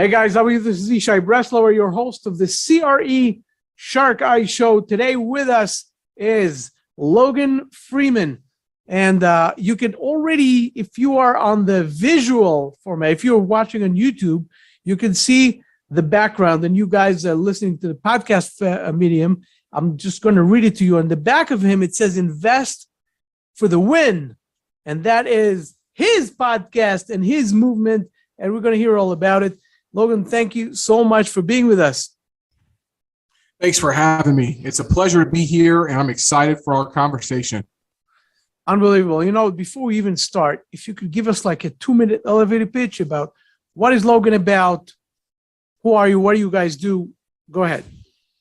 Hey guys, how are you? This is Ishai Breslauer, your host of the CRE Shark Eye Show. Today with us is Logan Freeman. And you can already, if you are on the visual format, if you're watching on YouTube, you can see the background. And you guys are listening to the podcast medium. I'm just going to read it to you. On the back of him, it says invest for the win. And that is his podcast and his movement. And we're going to hear all about it. Logan, thank you so much for being with us. Thanks for having me. It's a pleasure to be here, and I'm excited for our conversation. Unbelievable. You know, before we even start, if you could give us like a 2-minute elevator pitch about what is Logan about, who are you, what do you guys do? Go ahead.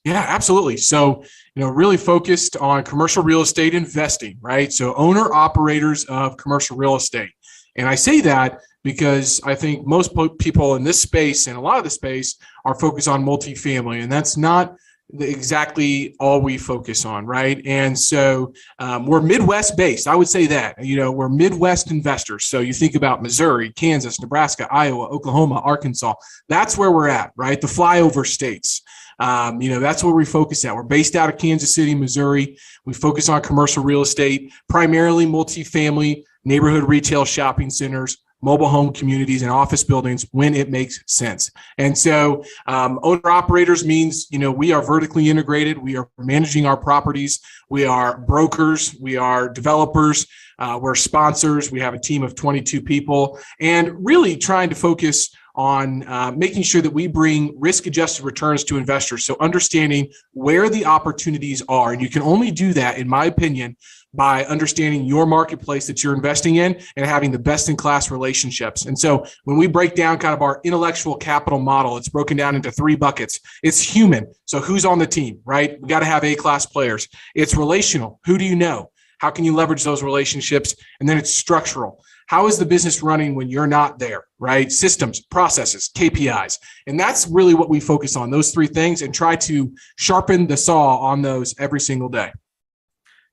Yeah, absolutely. So, really focused on commercial real estate investing, right? So owner operators of commercial real estate. And I say that because I think most people in this space and a lot of the space are focused on multifamily, and that's not exactly all we focus on, right? And so we're Midwest based. I would say that, we're Midwest investors. So you think about Missouri, Kansas, Nebraska, Iowa, Oklahoma, Arkansas. That's where we're at, right? The flyover states. That's where we focus at. We're based out of Kansas City, Missouri. We focus on commercial real estate, primarily multifamily, neighborhood retail shopping centers, mobile home communities, and office buildings when it makes sense. And so owner operators means, we are vertically integrated. We are managing our properties. We are brokers. We are developers. We're sponsors. We have a team of 22 people, and really trying to focus on making sure that we bring risk-adjusted returns to investors. So understanding where the opportunities are. And you can only do that, in my opinion, by understanding your marketplace that you're investing in and having the best-in-class relationships. And so when we break down kind of our intellectual capital model, it's broken down into 3 buckets. It's human. So who's on the team, right? We got to have A-class players. It's relational. Who do you know? How can you leverage those relationships? And then it's structural. How is the business running when you're not there, right? Systems, processes, KPIs. And that's really what we focus on, those 3 things, and try to sharpen the saw on those every single day.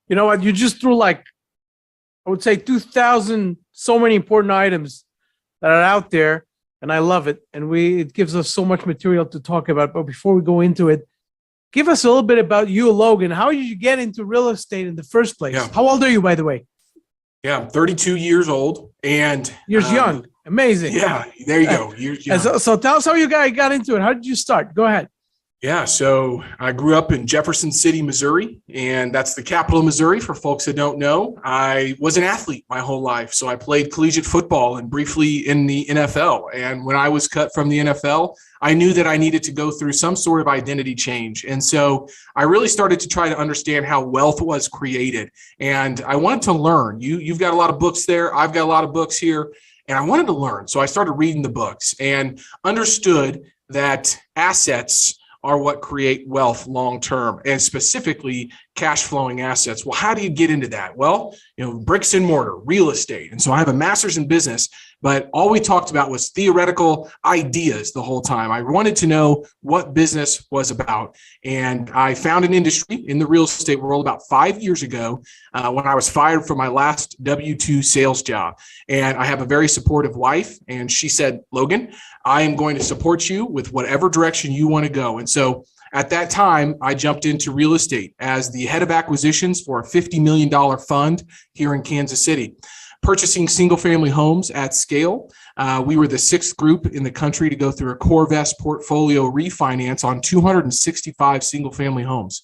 You know what? You just threw I would say 2,000, so many important items that are out there, and I love it. And it gives us so much material to talk about. But before we go into it, give us a little bit about you, Logan. How did you get into real estate in the first place? Yeah. How old are you, by the way? Yeah, I'm 32 years old, and you're young. Amazing. Yeah, there you go. So tell us how you guys got into it. How did you start? Go ahead. Yeah, so I grew up in Jefferson City, Missouri, and that's the capital of Missouri for folks that don't know. I was an athlete my whole life, so I played collegiate football and briefly in the NFL. And when I was cut from the NFL, I knew that I needed to go through some sort of identity change. And so I really started to try to understand how wealth was created. And I wanted to learn. You've got a lot of books there. I've got a lot of books here. And I wanted to learn. So I started reading the books and understood that assets are what create wealth long-term, and specifically cash flowing assets. Well, how do you get into that? Well, bricks and mortar, real estate. And so I have a master's in business, but all we talked about was theoretical ideas the whole time. I wanted to know what business was about. And I found an industry in the real estate world about 5 years ago when I was fired from my last W-2 sales job. And I have a very supportive wife. And she said, Logan, I am going to support you with whatever direction you want to go. And so at that time, I jumped into real estate as the head of acquisitions for a $50 million fund here in Kansas City, purchasing single-family homes at scale. We were the 6th group in the country to go through a CoreVest portfolio refinance on 265 single-family homes.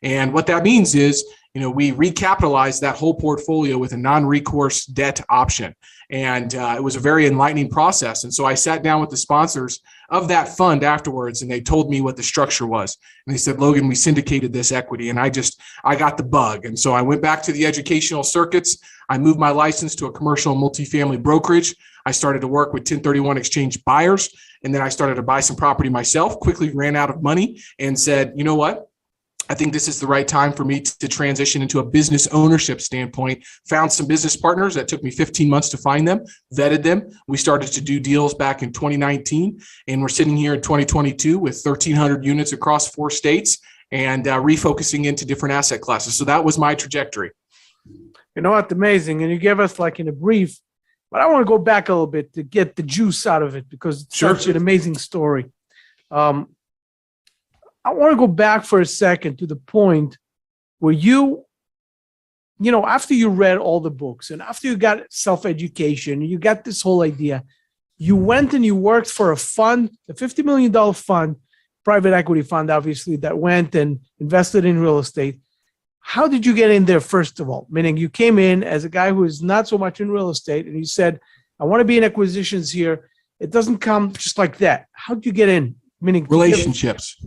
And what that means is, we recapitalized that whole portfolio with a non-recourse debt option. And it was a very enlightening process. And so I sat down with the sponsors of that fund afterwards, and they told me what the structure was. And they said, Logan, we syndicated this equity. And I got the bug. And so I went back to the educational circuits. I moved my license to a commercial multifamily brokerage. I started to work with 1031 exchange buyers. And then I started to buy some property myself, quickly ran out of money and said, you know what? I think this is the right time for me to transition into a business ownership standpoint. Found some business partners that took me 15 months to find them, vetted them. We started to do deals back in 2019, and we're sitting here in 2022 with 1,300 units across 4 states and refocusing into different asset classes. So that was my trajectory. You know what? Amazing. And you gave us in a brief But I want to go back a little bit to get the juice out of it because it's such an amazing story. I want to go back for a second to the point where after you read all the books and after you got self-education, you got this whole idea, you went and you worked for a fund, a $50 million fund, private equity fund, obviously, that went and invested in real estate. How did you get in there, first of all? Meaning you came in as a guy who is not so much in real estate and you said, I want to be in acquisitions here. It doesn't come just like that. How did you get in? Meaning relationships.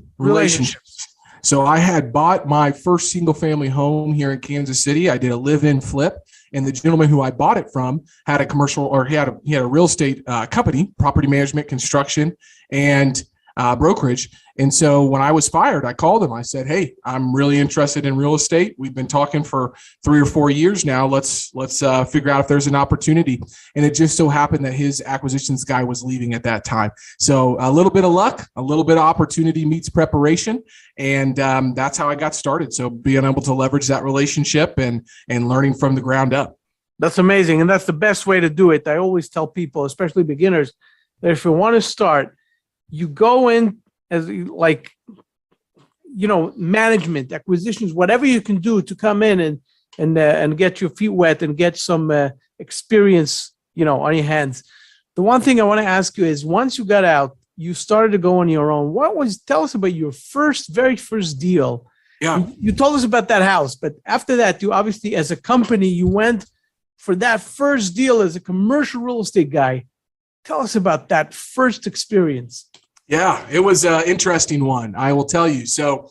So I had bought my first single family home here in Kansas City. I did a live-in flip, and the gentleman who I bought it from had a commercial, or he had a real estate company, property management, construction, and brokerage. And so when I was fired, I called him. I said, hey, I'm really interested in real estate. We've been talking for 3 or 4 years now. Let's figure out if there's an opportunity. And it just so happened that his acquisitions guy was leaving at that time. So a little bit of luck, a little bit of opportunity meets preparation. And that's how I got started. So being able to leverage that relationship and learning from the ground up. That's amazing. And that's the best way to do it. I always tell people, especially beginners, that if you want to start, you go in as management, acquisitions, whatever you can do to come in and get your feet wet and get some experience, on your hands. The one thing I want to ask you is, once you got out, you started to go on your own. Tell us about your very first deal. Yeah. You told us about that house, but after that, you obviously, as a company, you went for that first deal as a commercial real estate guy. Tell us about that first experience. Yeah, it was an interesting one, I will tell you. So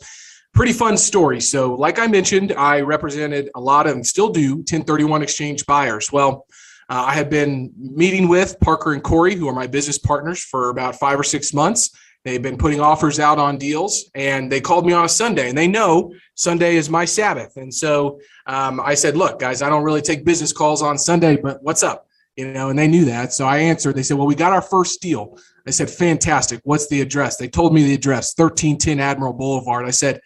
pretty fun story. So like I mentioned, I represented a lot of, and still do, 1031 exchange buyers. Well, I had been meeting with Parker and Corey, who are my business partners, for about 5 or 6 months. They've been putting offers out on deals, and they called me on a Sunday, and they know Sunday is my Sabbath. And so I said, look, guys, I don't really take business calls on Sunday, but what's up? And they knew that. So I answered. They said, well, we got our first deal. I said, fantastic. What's the address? They told me the address, 1310 Admiral Boulevard. I said,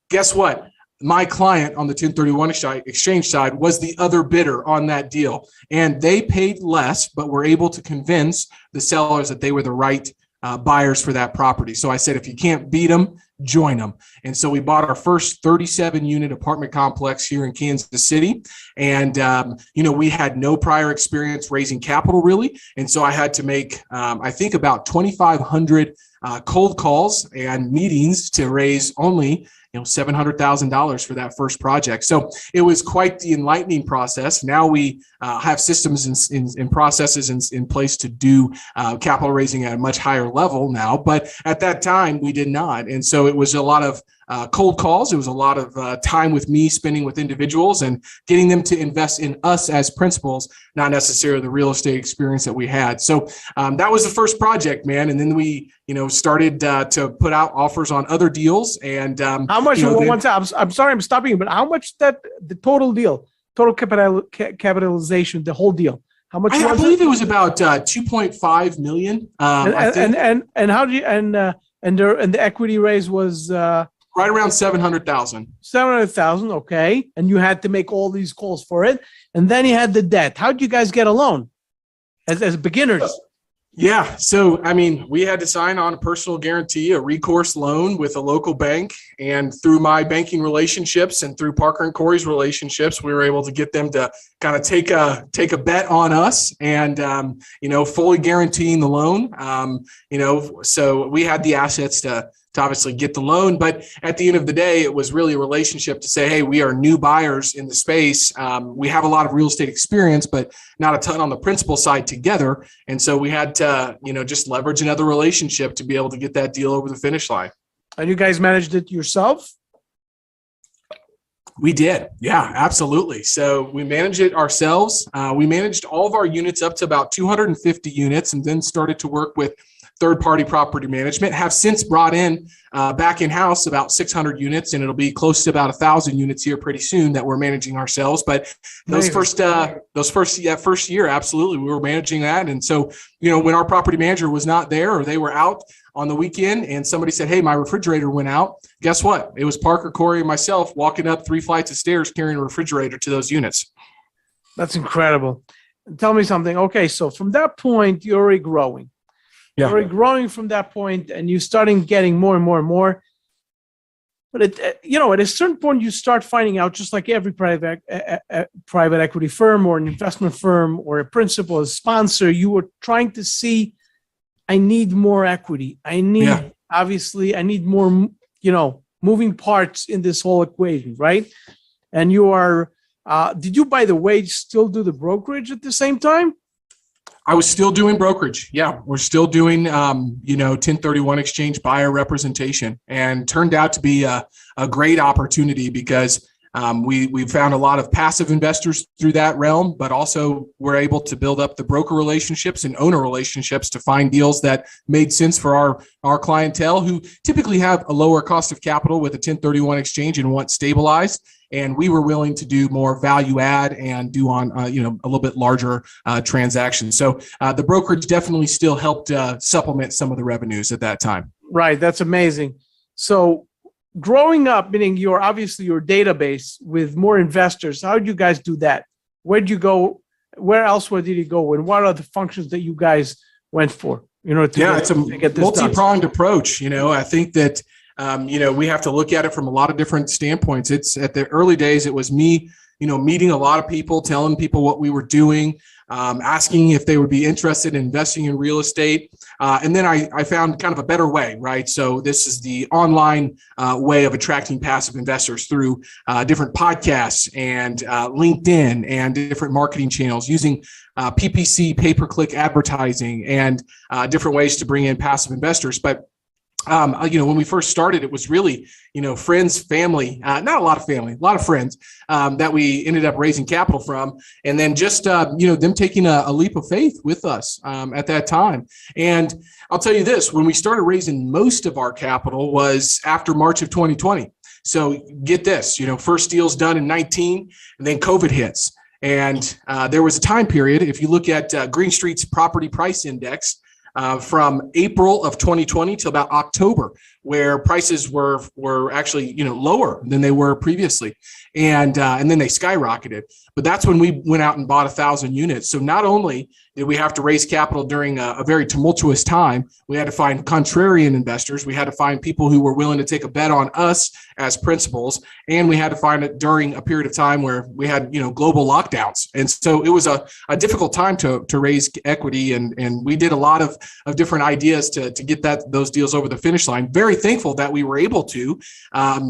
guess what? My client on the 1031 exchange side was the other bidder on that deal. And they paid less, but were able to convince the sellers that they were the right buyers for that property. So I said, if you can't beat them, join them. And so we bought our first 37-unit apartment complex here in Kansas City. And, we had no prior experience raising capital, really. And so I had to make, I think, about 2,500 cold calls and meetings to raise only $700,000 for that first project. So it was quite the enlightening process. Now we have systems and processes in place to do capital raising at a much higher level now. But at that time, we did not. And so it was a lot of cold calls. It was a lot of time with me spending with individuals and getting them to invest in us as principals, not necessarily the real estate experience that we had. So that was the first project, man. And then we, started to put out offers on other deals. And how much? I'm sorry, I'm stopping you, but how much the total deal, total capitalization, the whole deal? How much? I believe it was about 2.5 million. And how do you and the equity raise was right around 700,000. 700,000, okay. And you had to make all these calls for it, and then you had the debt. How did you guys get a loan as beginners? Yeah, so we had to sign on a personal guarantee, a recourse loan with a local bank, and through my banking relationships and through Parker and Corey's relationships, we were able to get them to kind of take a bet on us, and fully guaranteeing the loan. So we had the assets to obviously get the loan. But at the end of the day, it was really a relationship to say, hey, we are new buyers in the space. We have a lot of real estate experience, but not a ton on the principal side together. And so we had to, just leverage another relationship to be able to get that deal over the finish line. And you guys managed it yourself? We did. Yeah, absolutely. So we managed it ourselves. We managed all of our units up to about 250 units, and then started to work with third-party property management. Have since brought in back in-house about 600 units, and it'll be close to about 1,000 units here pretty soon that we're managing ourselves. But first year, absolutely, we were managing that. And so, when our property manager was not there, or they were out on the weekend and somebody said, hey, my refrigerator went out, guess what? It was Parker, Corey, and myself walking up 3 flights of stairs carrying a refrigerator to those units. That's incredible. tell me something. Okay, so from that point, you're already growing. Yeah. You're already growing from that point, and you're starting getting more and more and more. But at a certain point, you start finding out, just like every private equity firm or an investment firm or a principal, a sponsor, you were trying to see, I need more equity. I need more, moving parts in this whole equation, right? And you are, did you, by the way, still do the brokerage at the same time? I was still doing brokerage. Yeah, we're still doing, 1031 exchange buyer representation, and turned out to be a great opportunity because we found a lot of passive investors through that realm, but also we're able to build up the broker relationships and owner relationships to find deals that made sense for our clientele, who typically have a lower cost of capital with a 1031 exchange and want stabilized. And we were willing to do more value add and do on, a little bit larger transactions. So the brokerage definitely still helped supplement some of the revenues at that time. Right. That's amazing. So growing up, meaning your database with more investors, how did you guys do that? Where'd you go? Where elsewhere did you go? And what are the functions that you guys went for? It's a multi-pronged approach. I think that, we have to look at it from a lot of different standpoints. It's at the early days, it was me, meeting a lot of people, telling people what we were doing, asking if they would be interested in investing in real estate. And then I found kind of a better way, right? So this is the online way of attracting passive investors through different podcasts and LinkedIn and different marketing channels using PPC, pay-per-click advertising, and different ways to bring in passive investors. But when we first started, it was really, friends, family, not a lot of family, a lot of friends that we ended up raising capital from. And then just, them taking a leap of faith with us at that time. And I'll tell you this, when we started raising most of our capital was after March of 2020. So get this, first deal's done in 19, and then COVID hits. And there was a time period, if you look at Green Street's property price index, from April of 2020 to about October, where prices were actually lower than they were previously, and then they skyrocketed. But that's when we went out and bought 1,000 units. So not only did we have to raise capital during a very tumultuous time, we had to find contrarian investors. We had to find people who were willing to take a bet on us as principals, and we had to find it during a period of time where we had global lockdowns. And so it was a difficult time to raise equity, and we did a lot of different ideas to get those deals over the finish line. Very thankful that we were able to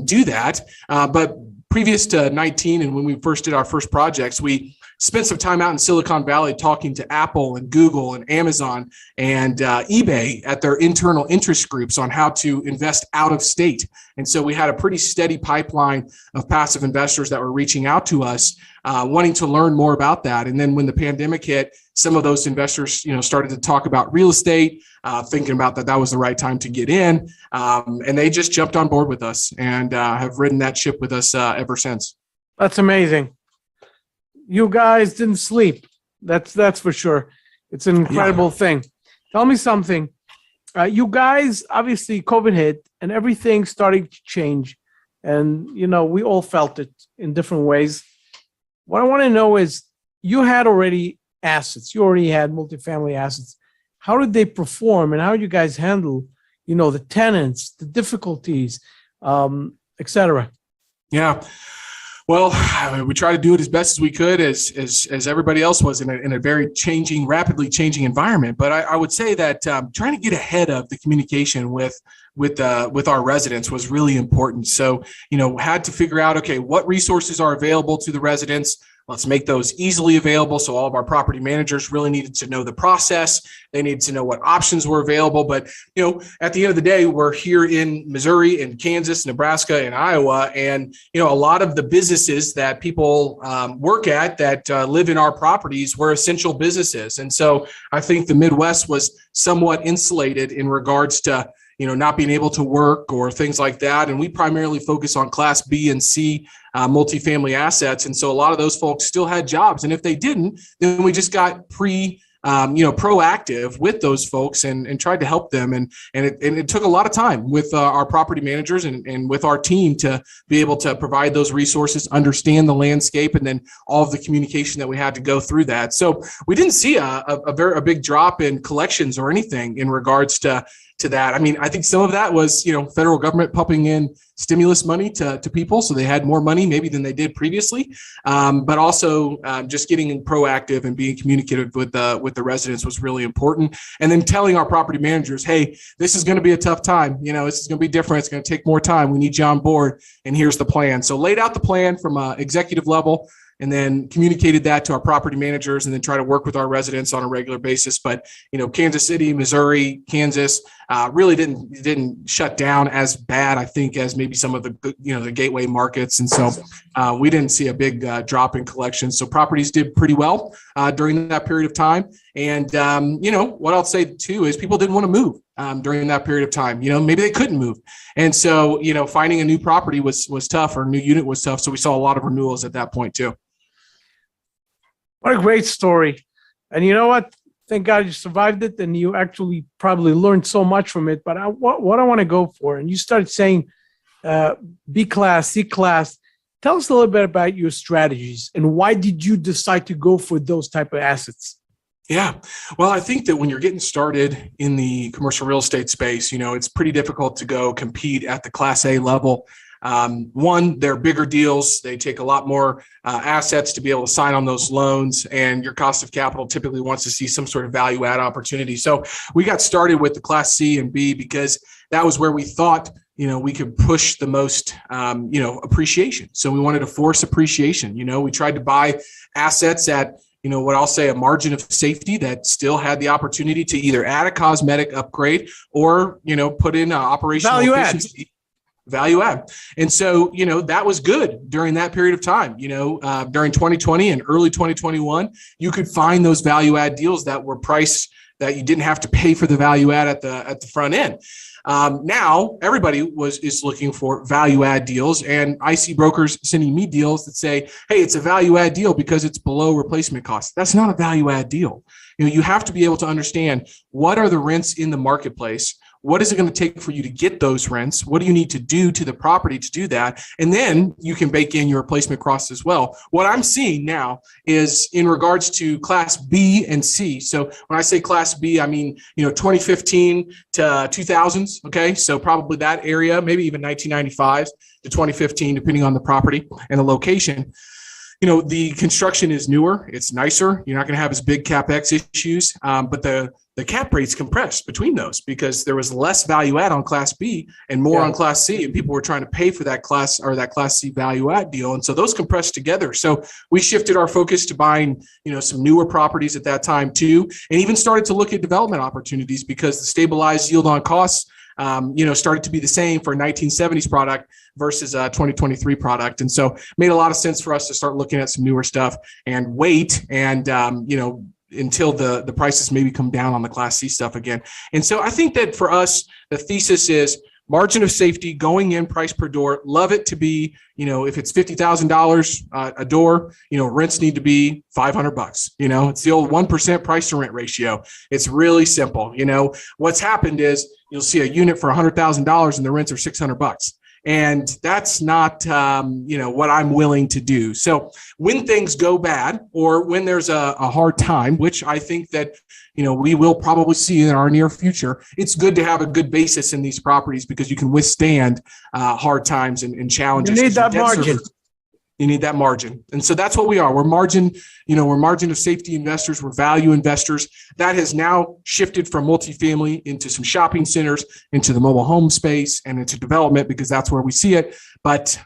do that. But previous to 19, and when we first did our first projects, we spent some time out in Silicon Valley talking to Apple and Google and Amazon and eBay at their internal interest groups on how to invest out of state. And so we had a pretty steady pipeline of passive investors that were reaching out to us, wanting to learn more about that. And then when the pandemic hit, some of those investors, started to talk about real estate, thinking about that was the right time to get in. And they just jumped on board with us and have ridden that ship with us ever since. That's amazing. You guys didn't sleep. That's for sure. It's an incredible thing. Tell me something. You guys, obviously COVID hit and everything started to change. And, we all felt it in different ways. What I want to know is, you had already assets. You already had multifamily assets. How did they perform, and how did you guys handle, the tenants, the difficulties, et cetera? Yeah. Well, we tried to do it as best as we could, as everybody else was in a very rapidly changing environment. But I would say that trying to get ahead of the communication with our residents was really important. So, had to figure out, okay, what resources are available to the residents. Let's make those easily available. So all of our property managers really needed to know the process. They needed to know what options were available. But, at the end of the day, we're here in Missouri and Kansas, Nebraska, and Iowa. And, a lot of the businesses that people work at that live in our properties were essential businesses. And so I think the Midwest was somewhat insulated in regards to not being able to work or things like that. And we primarily focus on Class B and C multifamily assets. And so a lot of those folks still had jobs. And if they didn't, then we just got proactive with those folks and tried to help them. And it took a lot of time with our property managers and with our team to be able to provide those resources, understand the landscape, and then all of the communication that we had to go through that. So we didn't see a big drop in collections or anything in regards to that. I mean, I think some of that was, federal government pumping in stimulus money to people, so they had more money maybe than they did previously. But also just getting proactive and being communicative with the residents was really important. And then telling our property managers, hey, this is going to be a tough time. This is going to be different. It's going to take more time. We need you on board. And here's the plan. So laid out the plan from an executive level, and then communicated that to our property managers, and then try to work with our residents on a regular basis. But, Kansas City, Missouri, Kansas really didn't shut down as bad, I think, as maybe some of the gateway markets. And so we didn't see a big drop in collections. So properties did pretty well during that period of time. And, what I'll say too is people didn't want to move during that period of time. Maybe they couldn't move. And so, finding a new property was tough, or a new unit was tough. So we saw a lot of renewals at that point too. What a great story. And you know what? Thank God you survived it, and you actually probably learned so much from it. But what I want to go for, and you started saying B class, C class. Tell us a little bit about your strategies, and why did you decide to go for those type of assets? Yeah. Well, I think that when you're getting started in the commercial real estate space, it's pretty difficult to go compete at the Class A level. One, they're bigger deals. They take a lot more assets to be able to sign on those loans, and your cost of capital typically wants to see some sort of value add opportunity. So we got started with the Class C and B because that was where we thought, we could push the most, appreciation. So we wanted to force appreciation. We tried to buy assets at, what I'll say a margin of safety that still had the opportunity to either add a cosmetic upgrade or, put in operational efficiency. Value add. And so, that was good during that period of time. During 2020 and early 2021, you could find those value add deals that were priced that you didn't have to pay for the value add at the front end. Now everybody is looking for value add deals, and I see brokers sending me deals that say, hey, it's a value add deal because it's below replacement cost. That's not a value add deal. You have to be able to understand what are the rents in the marketplace. What is it going to take for you to get those rents? What do you need to do to the property to do that? And then you can bake in your replacement costs as well. What I'm seeing now is in regards to Class B and C. So when I say Class B, I mean, 2015 to 2000s. Okay. So probably that area, maybe even 1995 to 2015, depending on the property and the location. The construction is newer. It's nicer. You're not going to have as big CapEx issues, but the cap rates compressed between those because there was less value add on Class B and more on Class C, and people were trying to pay for that Class C value add deal. And so those compressed together. So we shifted our focus to buying, some newer properties at that time too, and even started to look at development opportunities because the stabilized yield on costs started to be the same for 1970s product versus a 2023 product. And so made a lot of sense for us to start looking at some newer stuff and wait and, until the prices maybe come down on the Class C stuff again. And so I think that for us, the thesis is margin of safety, going in price per door. Love it to be, if it's $50,000 a door, rents need to be $500. It's the old 1% price to rent ratio. It's really simple. What's happened is you'll see a unit for $100,000 and the rents are $600. And that's not, what I'm willing to do. So when things go bad or when there's a hard time, which I think that, we will probably see in our near future, it's good to have a good basis in these properties because you can withstand hard times and challenges. You need that margin. You need that margin. And so that's what we are. We're margin of safety investors. We're value investors. That has now shifted from multifamily into some shopping centers, into the mobile home space, and into development because that's where we see it. But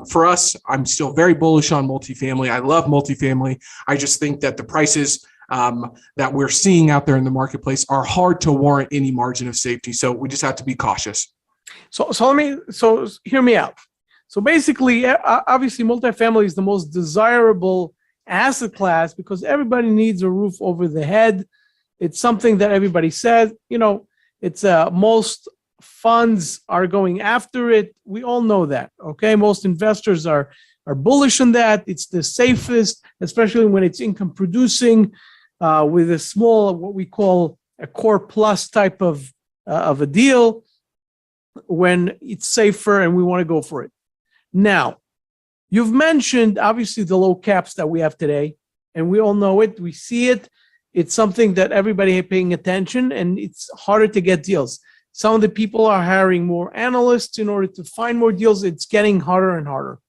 for us, I'm still very bullish on multifamily. I love multifamily. I just think that the prices that we're seeing out there in the marketplace are hard to warrant any margin of safety. So we just have to be cautious. So hear me out. So basically, obviously, multifamily is the most desirable asset class because everybody needs a roof over the head. It's something that everybody says, it's most funds are going after it. We all know that. Okay. Most investors are bullish on that. It's the safest, especially when it's income producing. with a small, what we call a core plus type of a deal when it's safer and we want to go for it. Now, you've mentioned obviously the low caps that we have today, and we all know it. We see it. It's something that everybody is paying attention, and it's harder to get deals. Some of the people are hiring more analysts in order to find more deals. It's getting harder and harder.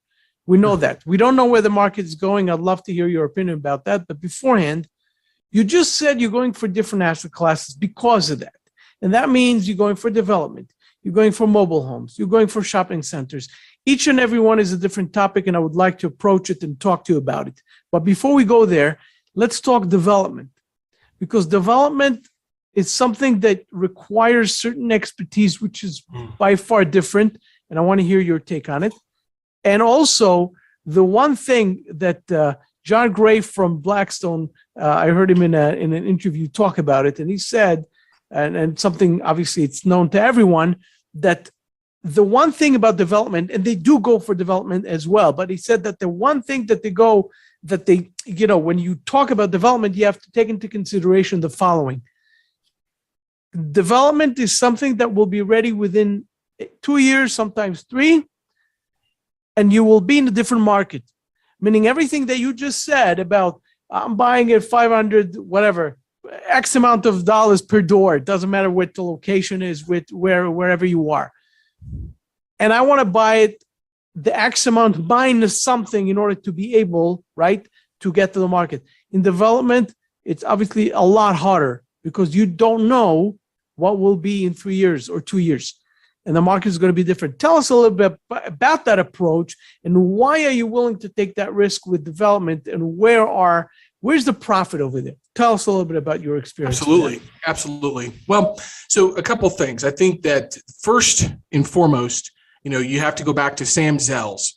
We know that. We don't know where the market is going. I'd love to hear your opinion about that. But beforehand, you just said you're going for different asset classes because of that. And that means you're going for development. You're going for mobile homes. You're going for shopping centers. Each and every one is a different topic, and I would like to approach it and talk to you about it. But before we go there, let's talk development, because development is something that requires certain expertise, which is by far different. And I want to hear your take on it. And also, the one thing that John Gray from Blackstone, I heard him in an interview talk about it, and he said, and something obviously it's known to everyone, that the one thing about development, and they do go for development as well, but he said that the one thing that when you talk about development, you have to take into consideration the following. Development is something that will be ready within 2 years, sometimes 3, and you will be in a different market. Meaning everything that you just said about I'm buying at 500, whatever, X amount of dollars per door. It doesn't matter what the location is, wherever you are. And I want to buy it the X amount minus something in order to be able, right, to get to the market. In development, it's obviously a lot harder because you don't know what will be in 3 years or 2 years. And the market is going to be different. Tell us a little bit about that approach and why are you willing to take that risk with development, and where's the profit over there? Tell us a little bit about your experience. Absolutely. Well, so a couple things. I think that first and foremost, you have to go back to Sam Zell's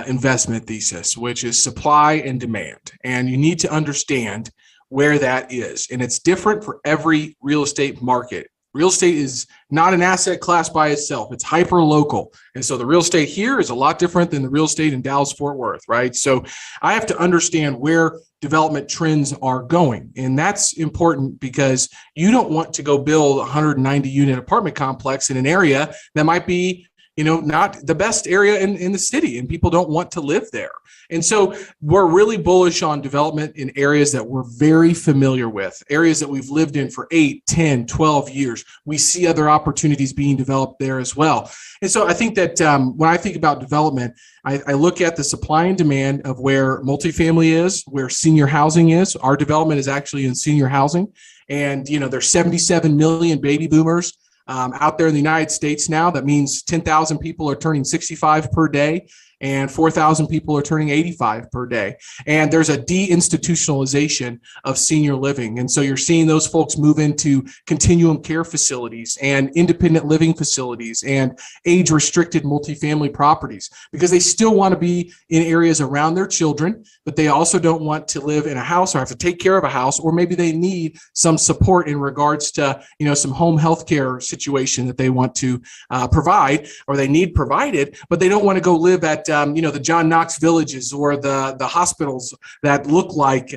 investment thesis, which is supply and demand. And you need to understand where that is. And it's different for every real estate market. Real estate is not an asset class by itself. It's hyper local. And so the real estate here is a lot different than the real estate in Dallas, Fort Worth, right? So I have to understand where development trends are going. And that's important because you don't want to go build a 190 unit apartment complex in an area that might be not the best area in the city, and people don't want to live there. And so we're really bullish on development in areas that we're very familiar with, areas that we've lived in for 8, 10, 12 years. We see other opportunities being developed there as well. And so I think that when I think about development, I look at the supply and demand of where multifamily is, where senior housing is. Our development is actually in senior housing. And, there's 77 million baby boomers out there in the United States now. That means 10,000 people are turning 65 per day and 4,000 people are turning 85 per day. And there's a deinstitutionalization of senior living. And so you're seeing those folks move into continuum care facilities and independent living facilities and age-restricted multifamily properties because they still want to be in areas around their children, but they also don't want to live in a house or have to take care of a house, or maybe they need some support in regards to, some home health care situation that they want to provide, or they need provided, but they don't want to go live at the John Knox villages or the hospitals that look like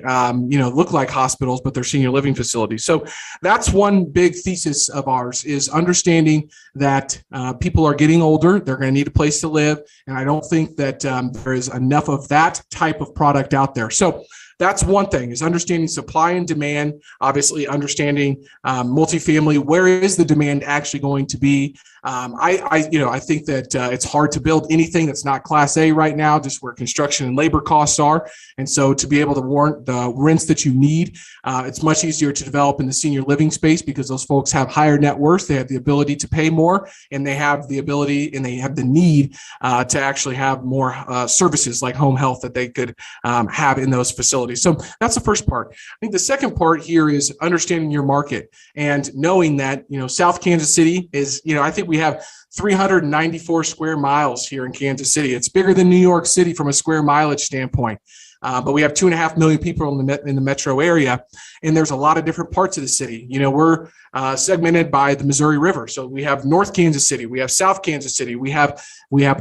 hospitals, but they're senior living facilities. So that's one big thesis of ours, is understanding that people are getting older. They're going to need a place to live. And I don't think that there is enough of that type of product out there. So that's one thing, is understanding supply and demand, obviously understanding multifamily. Where is the demand actually going to be? I think that it's hard to build anything that's not Class A right now, just where construction and labor costs are. And so to be able to warrant the rents that you need, it's much easier to develop in the senior living space because those folks have higher net worth. They have the ability to pay more, and they have the ability and they have the need to actually have more services like home health that they could have in those facilities. So that's the first part. I think the second part here is understanding your market and knowing that, South Kansas City is, I think we have 394 square miles here in Kansas City. It's bigger than New York City from a square mileage standpoint. But we have 2.5 million people in the metro area, and there's a lot of different parts of the city. We're segmented by the Missouri River. So we have North Kansas City, we have South Kansas City, we have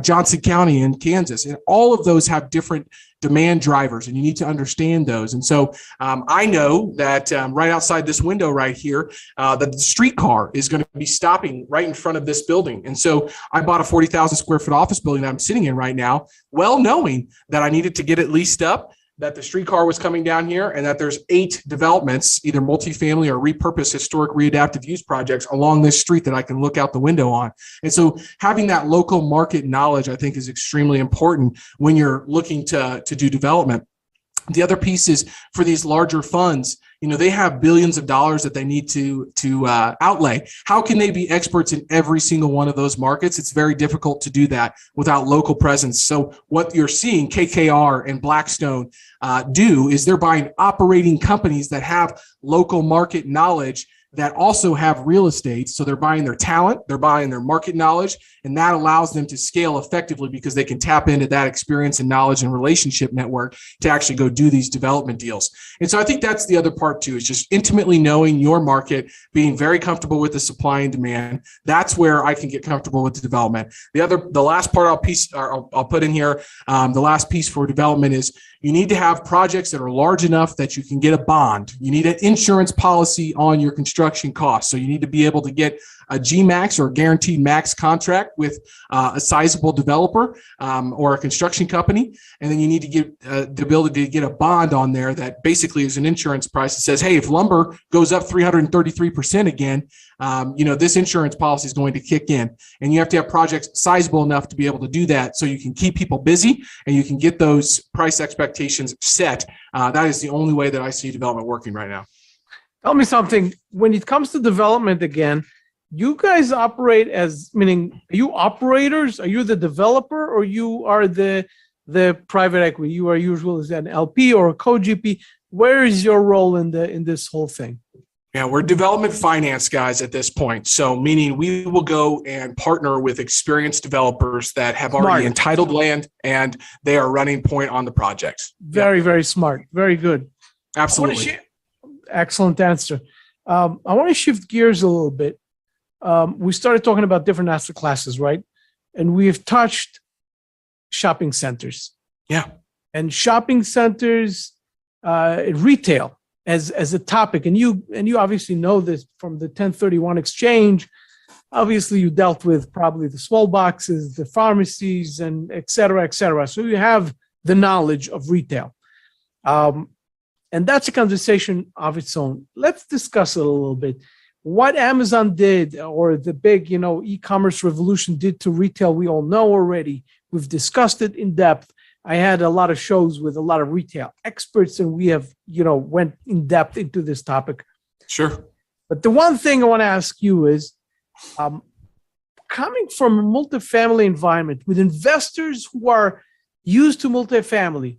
Johnson County in Kansas, and all of those have different demand drivers, and you need to understand those. And so I know that right outside this window right here, that the streetcar is going to be stopping right in front of this building. And so I bought a 40,000 square foot office building that I'm sitting in right now, well knowing that I needed to get it leased up, that the streetcar was coming down here, and that there's 8 developments, either multifamily or repurposed historic readaptive use projects along this street that I can look out the window on. And so having that local market knowledge, I think, is extremely important when you're looking to do development. The other piece is for these larger funds, they have billions of dollars that they need to outlay. How can they be experts in every single one of those markets? It's very difficult to do that without local presence. So what you're seeing KKR and Blackstone do is they're buying operating companies that have local market knowledge that also have real estate. So they're buying their talent, they're buying their market knowledge, and that allows them to scale effectively because they can tap into that experience and knowledge and relationship network to actually go do these development deals. And so I think that's the other part too, is just intimately knowing your market, being very comfortable with the supply and demand. That's where I can get comfortable with the development. The last part I'll put in here, the last piece for development is you need to have projects that are large enough that you can get a bond. You need an insurance policy on your construction costs. So you need to be able to get a GMAX or a guaranteed max contract with a sizable developer or a construction company. And then you need to get the ability to get a bond on there that basically is an insurance price that says, hey, if lumber goes up 333% again, this insurance policy is going to kick in. And you have to have projects sizable enough to be able to do that so you can keep people busy and you can get those price expectations set. That is the only way that I see development working right now. Tell me something. When it comes to development again, you guys operate as, meaning, are you operators? Are you the developer, or you are the private equity? You are usually as an LP or a co-GP. Where is your role in this whole thing? Yeah, we're development finance guys at this point. So meaning we will go and partner with experienced developers that have already entitled land and they are running point on the projects. Very, very smart. Very good. Absolutely. Excellent answer. I want to shift gears a little bit. We started talking about different asset classes, right? And we have touched shopping centers. Yeah. And shopping centers, retail as a topic. And you obviously know this from the 1031 exchange. Obviously, you dealt with probably the small boxes, the pharmacies, and et cetera, et cetera. So you have the knowledge of retail. And that's a conversation of its own. Let's discuss it a little bit. What Amazon did, or the big, e-commerce revolution did to retail, we all know already. We've discussed it in depth. I had a lot of shows with a lot of retail experts, and we have, went in depth into this topic. Sure. But the one thing I want to ask you is, coming from a multifamily environment with investors who are used to multifamily,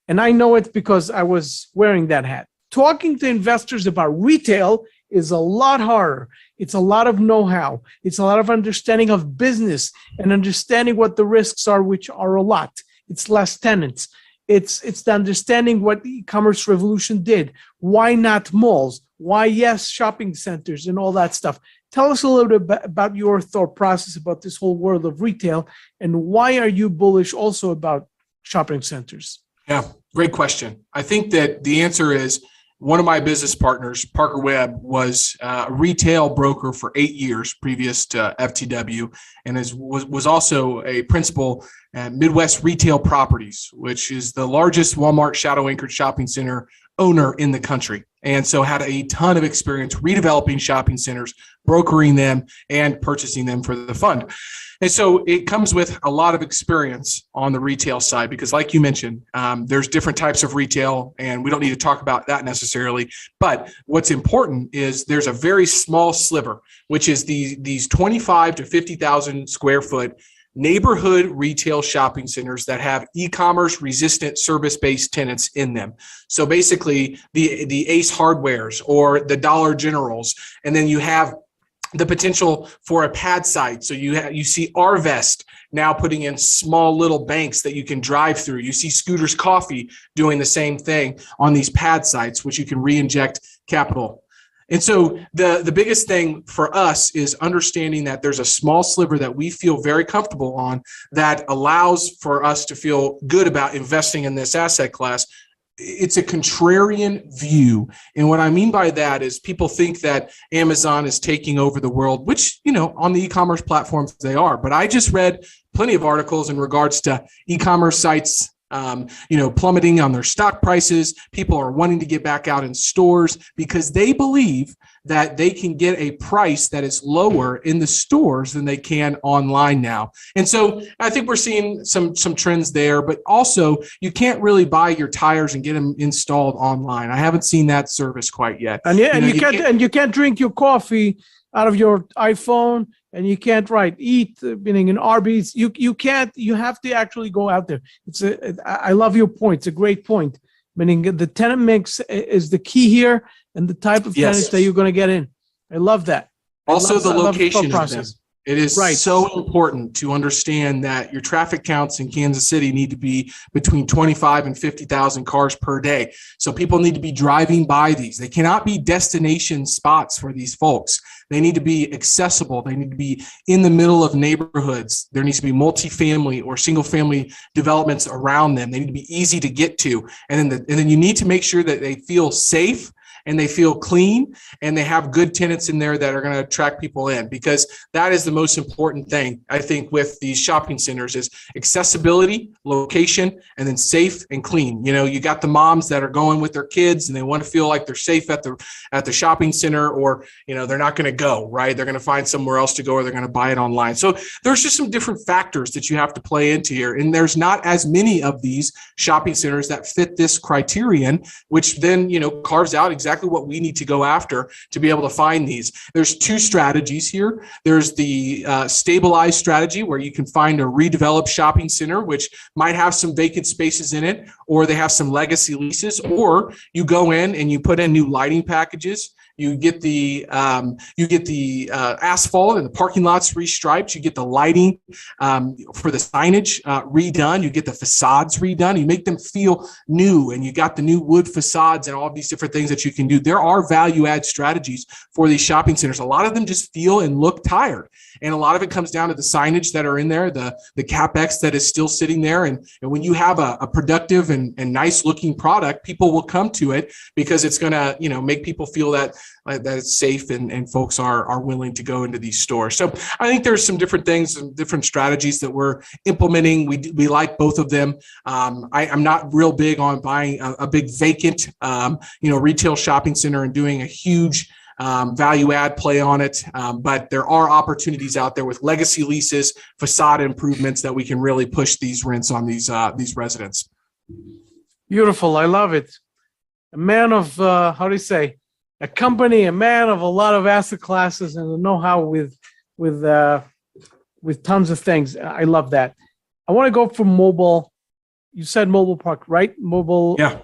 and I know it because I was wearing that hat, talking to investors about retail is a lot harder. It's a lot of know-how. It's a lot of understanding of business and understanding what the risks are, which are a lot. It's less tenants. It's the understanding what the e-commerce revolution did. Why not malls? Why yes, shopping centers and all that stuff. Tell us a little bit about your thought process about this whole world of retail, and why are you bullish also about shopping centers? Yeah, great question. I think that the answer is, one of my business partners, Parker Webb, was a retail broker for 8 years previous to FTW, and was also a principal at Midwest Retail Properties, which is the largest Walmart shadow anchored shopping center owner in the country. And so had a ton of experience redeveloping shopping centers, brokering them, and purchasing them for the fund. And so it comes with a lot of experience on the retail side, because like you mentioned, there's different types of retail, and we don't need to talk about that necessarily. But what's important is there's a very small sliver, which is these 25 to 50,000 square foot neighborhood retail shopping centers that have e-commerce resistant service-based tenants in them. So basically the Ace Hardwares or the Dollar Generals, and then you have the potential for a pad site. So you see Arvest now putting in small little banks that you can drive through. You see Scooters Coffee doing the same thing on these pad sites, which you can re-inject capital. And so the biggest thing for us is understanding that there's a small sliver that we feel very comfortable on that allows for us to feel good about investing in this asset class. It's a contrarian view. And what I mean by that is people think that Amazon is taking over the world, which, on the e-commerce platforms they are. But I just read plenty of articles in regards to e-commerce sites plummeting on their stock prices. People are wanting to get back out in stores because they believe that they can get a price that is lower in the stores than they can online now. And so I think we're seeing some trends there, but also you can't really buy your tires and get them installed online. I haven't seen that service quite yet. And you can't drink your coffee out of your iPhone, and you can't eat, meaning in Arby's. You can't. You have to actually go out there. I love your point. It's a great point. Meaning the tenant mix is the key here, and the type of tenants that you're going to get in. I love that. Also, the location of them. It is right. So important to understand that your traffic counts in Kansas City need to be between 25 and 50,000 cars per day. So people need to be driving by these. They cannot be destination spots for these folks. They need to be accessible. They need to be in the middle of neighborhoods. There needs to be multifamily or single family developments around them. They need to be easy to get to. And then you need to make sure that they feel safe and they feel clean and they have good tenants in there that are going to attract people in, because that is the most important thing, I think, with these shopping centers is accessibility, location, and then safe and clean. You got the moms that are going with their kids and they want to feel like they're safe at the shopping center, or, they're not going to go, right? They're going to find somewhere else to go, or they're going to buy it online. So there's just some different factors that you have to play into here. And there's not as many of these shopping centers that fit this criterion, which then, carves out exactly what we need to go after to be able to find these. There's two strategies here. There's the stabilized strategy, where you can find a redeveloped shopping center, which might have some vacant spaces in it, or they have some legacy leases, or you go in and you put in new lighting packages. You get the asphalt and the parking lots restriped. You get the lighting for the signage redone. You get the facades redone. You make them feel new, and you got the new wood facades and all these different things that you can do. There are value add strategies for these shopping centers. A lot of them just feel and look tired, and a lot of it comes down to the signage that are in there, the CapEx that is still sitting there. And when you have a productive and nice looking product, people will come to it because it's going to make people feel that it's safe and folks are willing to go into these stores. So I think there's some different things, some different strategies that we're implementing. We like both of them. I'm not real big on buying a big vacant, retail shopping center and doing a huge value add play on it. But there are opportunities out there with legacy leases, facade improvements that we can really push these rents on these residents. Beautiful. I love it. A man of, a company, a man of a lot of asset classes and a know-how with tons of things. I love that. I want to go from mobile. You said mobile park, right? Mobile. Yeah.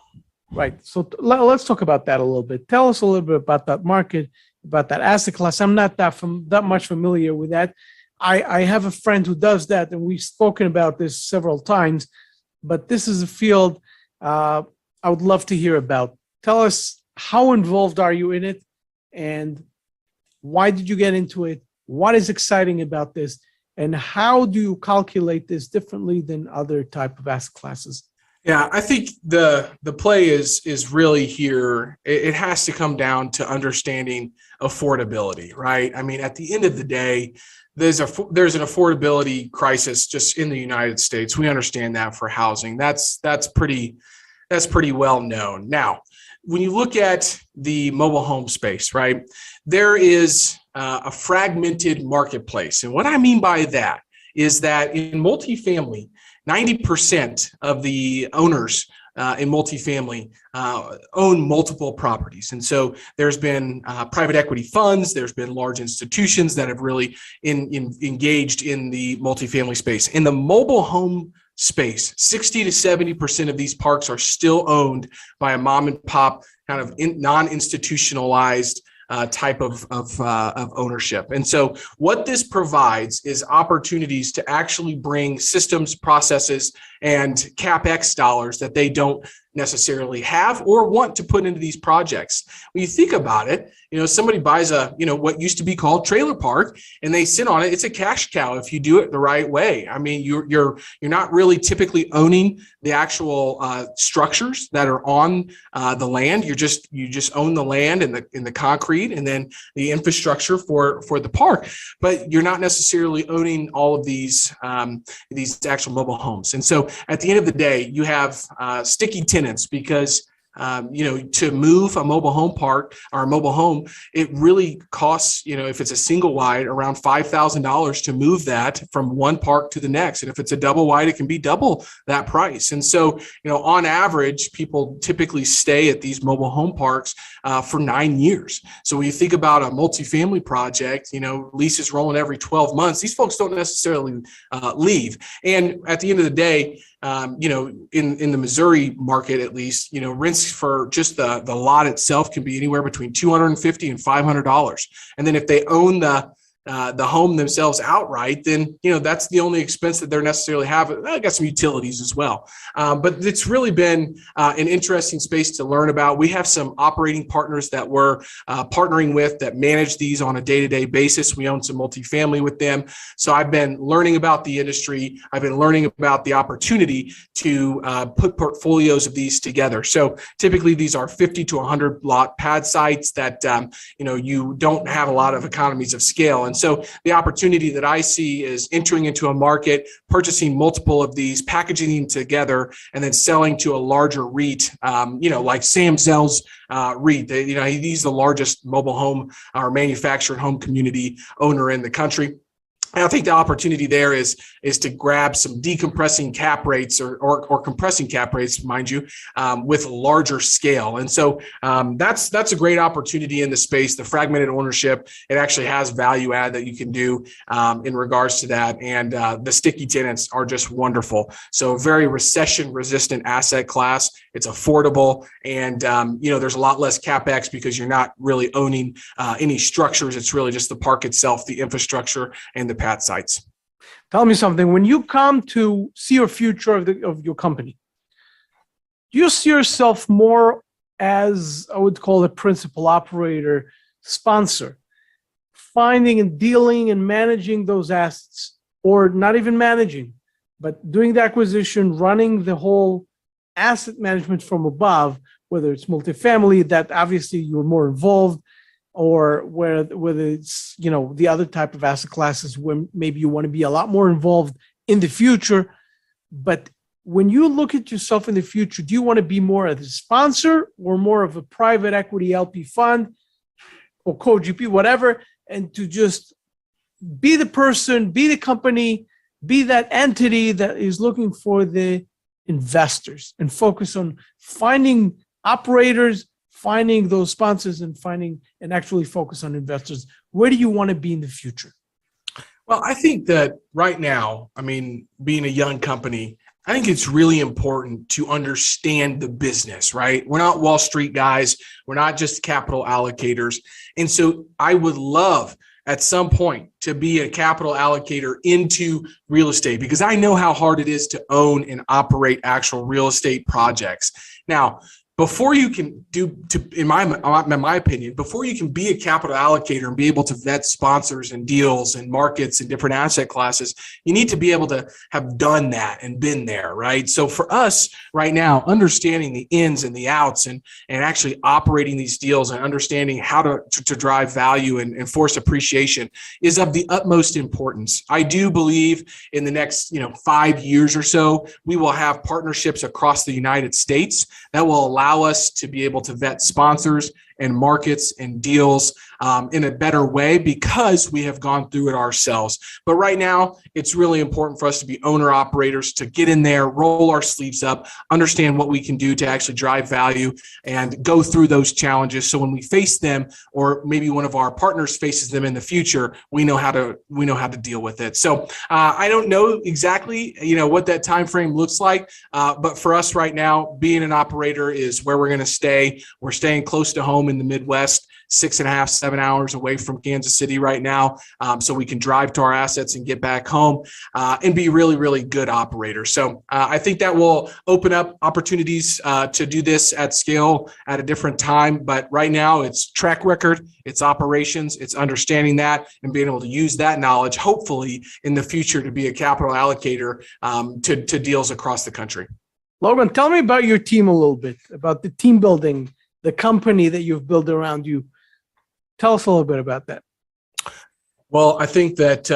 Right. So let's talk about that a little bit. Tell us a little bit about that market, about that asset class. I'm not that much familiar with that. I have a friend who does that, and we've spoken about this several times, but this is a field I would love to hear about. Tell us, how involved are you in it, and why did you get into it? What is exciting about this, and how do you calculate this differently than other type of asset classes? Yeah, I think the play is really here. It has to come down to understanding affordability, right? I mean, at the end of the day, there's an affordability crisis just in the United States. We understand that for housing. That's pretty well known. Now, when you look at the mobile home space, right, there is a fragmented marketplace. And what I mean by that is that in multifamily, 90% of the owners in multifamily own multiple properties. And so there's been private equity funds, there's been large institutions that have really engaged in the multifamily space. In the mobile home space, 60 to 70% of these parks are still owned by a mom and pop kind of non-institutionalized type of ownership. And so what this provides is opportunities to actually bring systems, processes, and CapEx dollars that they don't necessarily have or want to put into these projects. When you think about it, somebody buys what used to be called trailer park and they sit on it. It's a cash cow if you do it the right way. I mean, you're not really typically owning the actual structures that are on the land. You just own the land and the concrete and then the infrastructure for the park, but you're not necessarily owning all of these actual mobile homes. And so at the end of the day, you have sticky tenants because to move a mobile home park or a mobile home, it really costs, if it's a single wide, around $5,000 to move that from one park to the next. And if it's a double wide, it can be double that price. And so, on average, people typically stay at these mobile home parks for 9 years. So when you think about a multifamily project, leases rolling every 12 months, these folks don't necessarily leave. And at the end of the day, in the Missouri market, at least, rents for just the lot itself can be anywhere between $250 and $500. And then if they own the home themselves outright, then, that's the only expense that they're necessarily have. I got some utilities as well. But it's really been an interesting space to learn about. We have some operating partners that we're partnering with that manage these on a day-to-day basis. We own some multifamily with them. So I've been learning about the industry. I've been learning about the opportunity to put portfolios of these together. So typically these are 50 to 100 lot pad sites that, you don't have a lot of economies of scale. And so the opportunity that I see is entering into a market, purchasing multiple of these, packaging them together, and then selling to a larger REIT, like Sam Zell's REIT. He's the largest mobile home or manufactured home community owner in the country. And I think the opportunity there is to grab some decompressing cap rates or compressing cap rates, mind you, with larger scale. And so that's a great opportunity in the space. The fragmented ownership, it actually has value add that you can do in regards to that. And the sticky tenants are just wonderful. So very recession resistant asset class. It's affordable. And, there's a lot less CapEx because you're not really owning any structures. It's really just the park itself, the infrastructure, and the pad sites. Tell me something. When you come to see your future of your company, do you see yourself more as, I would call it, principal operator, sponsor, finding and dealing and managing those assets, or not even managing, but doing the acquisition, running the whole asset management from above, whether it's multifamily, that obviously you're more involved, or whether it's, the other type of asset classes where maybe you want to be a lot more involved in the future. But when you look at yourself in the future, do you want to be more of a sponsor or more of a private equity LP fund or co-GP, whatever, and to just be the person, be the company, be that entity that is looking for the investors and focus on finding operators, finding those sponsors, and actually focus on investors? Where do you want to be in the future? Well, I think that right now, being a young company, I think it's really important to understand the business, right? We're not Wall Street guys. We're not just capital allocators. And so I would love at some point to be a capital allocator into real estate because I know how hard it is to own and operate actual real estate projects. Now, before you can in my opinion, before you can be a capital allocator and be able to vet sponsors and deals and markets and different asset classes, you need to be able to have done that and been there, right? So for us right now, understanding the ins and the outs and actually operating these deals and understanding how to drive value and force appreciation is of the utmost importance. I do believe in the next 5 years or so, we will have partnerships across the United States that will allow us to be able to vet sponsors and markets and deals in a better way because we have gone through it ourselves. But right now, it's really important for us to be owner operators, to get in there, roll our sleeves up, understand what we can do to actually drive value and go through those challenges. So when we face them, or maybe one of our partners faces them in the future, we know how to deal with it. So I don't know exactly, what that time frame looks like. But for us right now, being an operator is where we're going to stay. We're staying close to home in the Midwest. 6.5, 7 hours away from Kansas City right now. So we can drive to our assets and get back home and be really, really good operators. So I think that will open up opportunities to do this at scale at a different time. But right now it's track record, it's operations, it's understanding that and being able to use that knowledge, hopefully in the future, to be a capital allocator to deals across the country. Logan, tell me about your team a little bit, about the team building, the company that you've built around you. Tell us a little bit about that. Well, I think that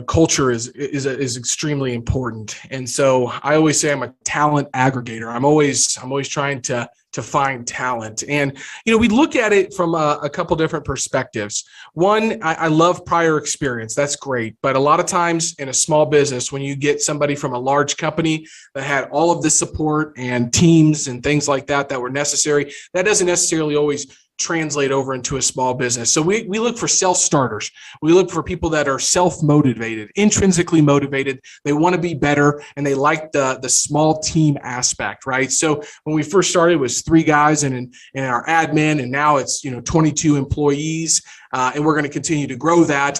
culture is extremely important, and so I always say I'm a talent aggregator. I'm always trying to find talent, and we look at it from a couple different perspectives. One, I love prior experience. That's great, but a lot of times in a small business, when you get somebody from a large company that had all of the support and teams and things like that were necessary, that doesn't necessarily always translate over into a small business. So we look for self-starters. We look for people that are self-motivated, intrinsically motivated. They want to be better and they like the small team aspect, right? So when we first started, it was 3 guys and our admin, and now it's 22 employees. And we're going to continue to grow that.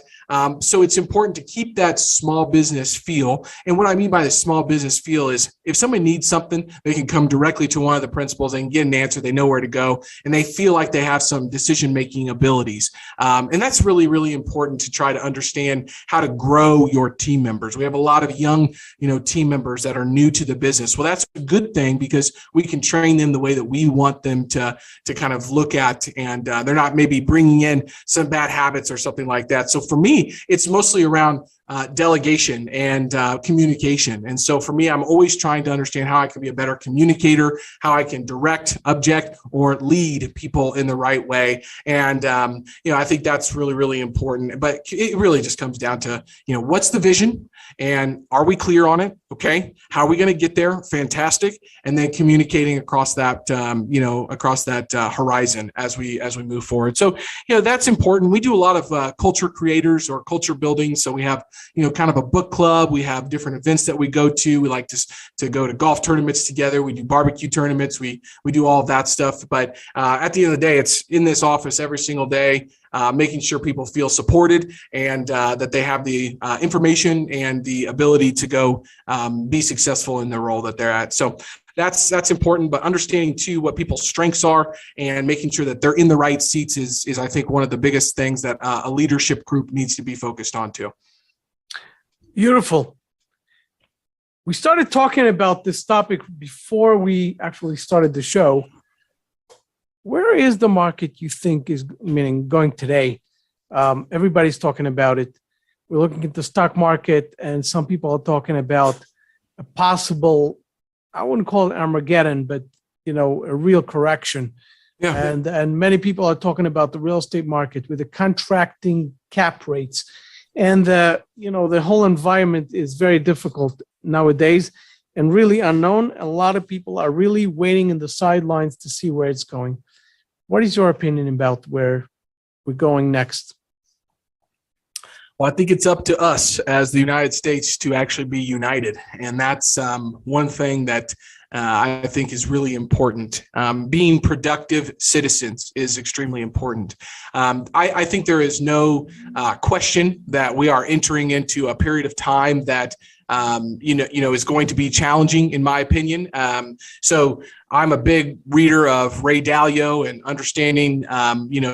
So it's important to keep that small business feel. And what I mean by the small business feel is if somebody needs something, they can come directly to one of the principals. They can get an answer. They know where to go. And they feel like they have some decision-making abilities. And that's really, really important to try to understand how to grow your team members. We have a lot of young, team members that are new to the business. Well, that's a good thing because we can train them the way that we want them to kind of look at, and they're not maybe bringing in some bad habits or something like that. So for me, it's mostly around delegation and communication. And so for me, I'm always trying to understand how I can be a better communicator, how I can direct, object, or lead people in the right way. And, I think that's really, really important. But it really just comes down to, what's the vision and are we clear on it? Okay. How are we going to get there? Fantastic. And then communicating across that, horizon as we move forward. So, that's important. We do a lot of culture creators or culture building. So we have, kind of a book club. We have different events that we go to. We like to go to golf tournaments together. We do barbecue tournaments. We do all of that stuff. But at the end of the day, it's in this office every single day, making sure people feel supported and that they have the information and the ability to go be successful in the role that they're at. So that's important, but understanding too what people's strengths are and making sure that they're in the right seats is I think one of the biggest things that a leadership group needs to be focused on too. Beautiful. We started talking about this topic before we actually started the show. Where is the market you think is going today? Everybody's talking about it. We're looking at the stock market, and some people are talking about a possible, I wouldn't call it Armageddon, but a real correction. Yeah. And many people are talking about the real estate market with the contracting cap rates. And the whole environment is very difficult nowadays and really unknown. A lot of people are really waiting in the sidelines to see where it's going. What is your opinion about where we're going next? Well, I think it's up to us as the United States to actually be united. And that's one thing that I think is really important. Being productive citizens is extremely important. I think there is no question that we are entering into a period of time that is going to be challenging, in my opinion. So I'm a big reader of Ray Dalio and understanding,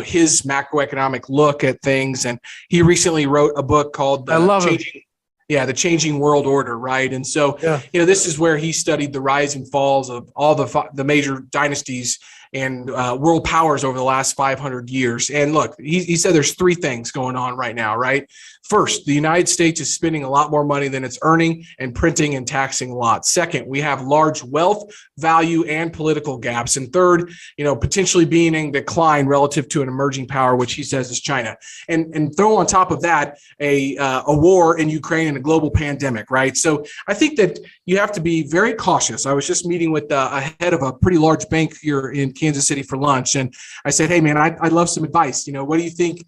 his macroeconomic look at things. And he recently wrote a book called The Changing World Order, right? And so, this is where he studied the rise and falls of all the major dynasties and world powers over the last 500 years. And look, he said there's 3 things going on right now, right? First, the United States is spending a lot more money than it's earning and printing and taxing a lot. Second, we have large wealth, value, and political gaps. And third, potentially being in decline relative to an emerging power, which he says is China. And throw on top of that a war in Ukraine and a global pandemic, right? So I think that you have to be very cautious. I was just meeting with a head of a pretty large bank here in Kansas City for lunch. And I said, hey, man, I'd love some advice. What do you think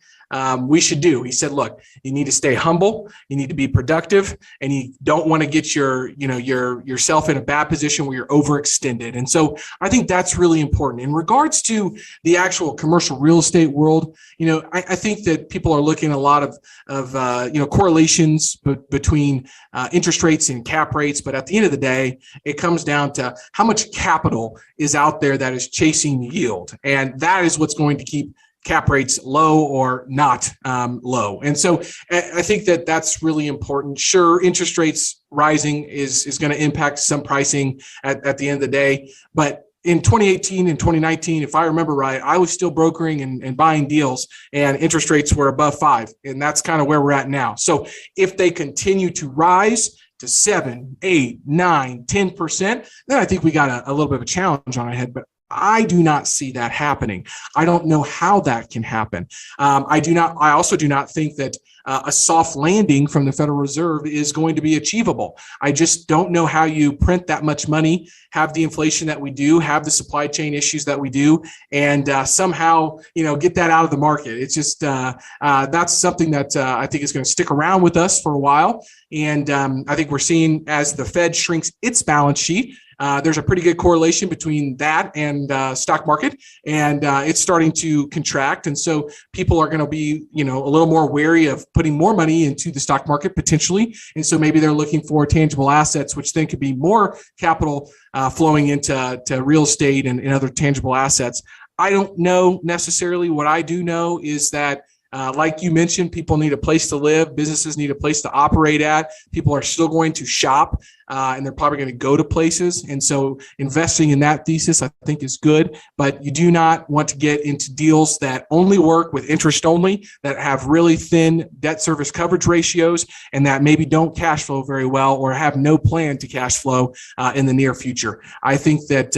we should do. He said, look, you need to stay humble, you need to be productive, and you don't want to get yourself in a bad position where you're overextended. And so I think that's really important. In regards to the actual commercial real estate world, I think that people are looking at a lot of correlations between interest rates and cap rates. But at the end of the day, it comes down to how much capital is out there that is chasing yield. And that is what's going to keep cap rates low or not low. And so I think that that's really important. Sure, interest rates rising is going to impact some pricing at the end of the day. But in 2018 and 2019, if I remember right, I was still brokering and buying deals, and interest rates were above 5. And that's kind of where we're at now. So if they continue to rise to 7, 8, 9, 10%, then I think we got a little bit of a challenge on our head. But I do not see that happening. I don't know how that can happen. I also do not think that a soft landing from the Federal Reserve is going to be achievable. I just don't know how you print that much money, have the inflation that we do, have the supply chain issues that we do, and somehow, get that out of the market. It's just, that's something that I think is going to stick around with us for a while. And I think we're seeing, as the Fed shrinks its balance sheet, there's a pretty good correlation between that and stock market, and it's starting to contract. And so people are going to be, a little more wary of putting more money into the stock market potentially. And so maybe they're looking for tangible assets, which then could be more capital flowing into real estate and other tangible assets. I don't know necessarily. What I do know is that like you mentioned, people need a place to live. Businesses need a place to operate at. People are still going to shop, and they're probably going to go to places. And so investing in that thesis, I think, is good. But you do not want to get into deals that only work with interest only, that have really thin debt service coverage ratios, and that maybe don't cash flow very well or have no plan to cash flow in the near future. I think that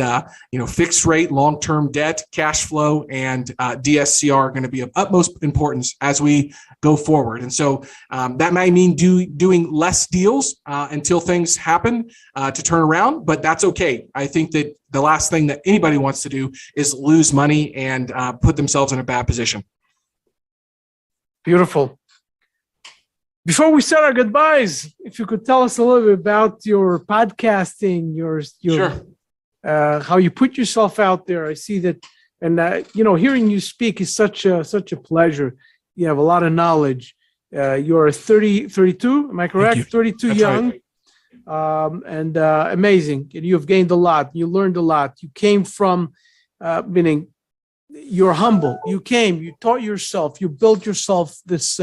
fixed rate, long-term debt, cash flow, and DSCR are going to be of utmost importance as we go forward. And so that might mean doing less deals until things happen to turn around, but that's okay. I think that the last thing that anybody wants to do is lose money and put themselves in a bad position. Beautiful. Before we start our goodbyes, if you could tell us a little bit about your podcasting, your Sure. How you put yourself out there. I see that, and hearing you speak is such a pleasure. You have a lot of knowledge. You're 32, am I correct? 32 That's young, right. and amazing. And you've gained a lot. You learned a lot. You came from, meaning you're humble. You taught yourself, you built yourself this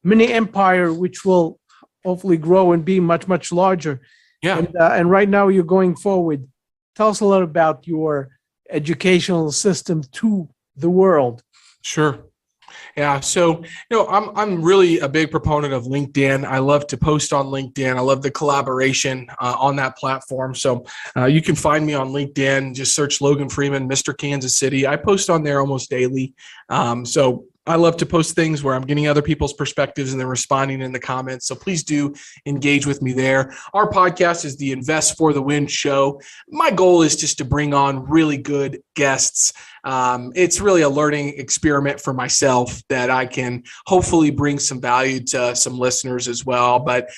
mini empire, which will hopefully grow and be much, much larger. Yeah. And right now you're going forward. Tell us a little about your educational system to the world. Sure. Yeah. So, I'm really a big proponent of LinkedIn. I love to post on LinkedIn. I love the collaboration on that platform. So you can find me on LinkedIn. Just search Logan Freeman, Mr. Kansas City. I post on there almost daily. So I love to post things where I'm getting other people's perspectives and then responding in the comments. So please do engage with me there. Our podcast is the Invest for the Win show. My goal is just to bring on really good guests. It's really a learning experiment for myself that I can hopefully bring some value to some listeners as well. But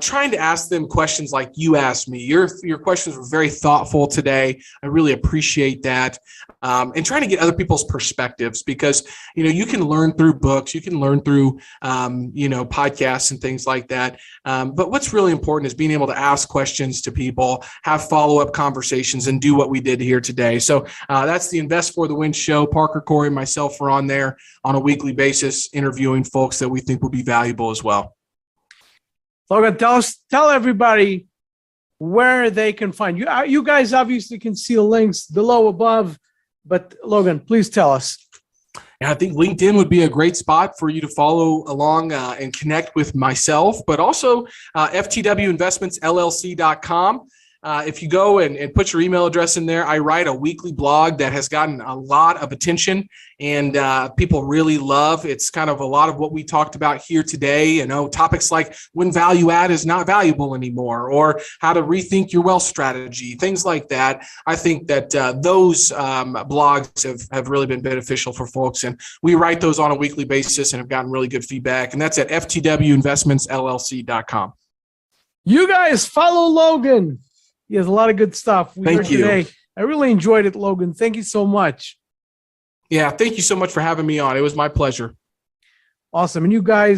trying to ask them questions like you asked me. Your questions were very thoughtful today. I really appreciate that. And trying to get other people's perspectives, because you can learn through books, you can learn through podcasts and things like that. But what's really important is being able to ask questions to people, have follow-up conversations, and do what we did here today. So that's the Invest for the Win show. Parker, Corey, and myself are on there on a weekly basis, interviewing folks that we think will be valuable as well. Logan, tell everybody where they can find you. You guys obviously can see the links below, above, but Logan, please tell us. And I think LinkedIn would be a great spot for you to follow along and connect with myself, but also FTWinvestmentsllc.com. if you go and put your email address in there, I write a weekly blog that has gotten a lot of attention and people really love. It's kind of a lot of what we talked about here today. Topics like when value add is not valuable anymore, or how to rethink your wealth strategy, things like that. I think that those blogs have really been beneficial for folks. And we write those on a weekly basis and have gotten really good feedback. And that's at ftwinvestmentsllc.com. You guys follow Logan. He has a lot of good stuff. Thank you. Today. I really enjoyed it, Logan. Thank you so much. Yeah, thank you so much for having me on. It was my pleasure. Awesome. And you guys,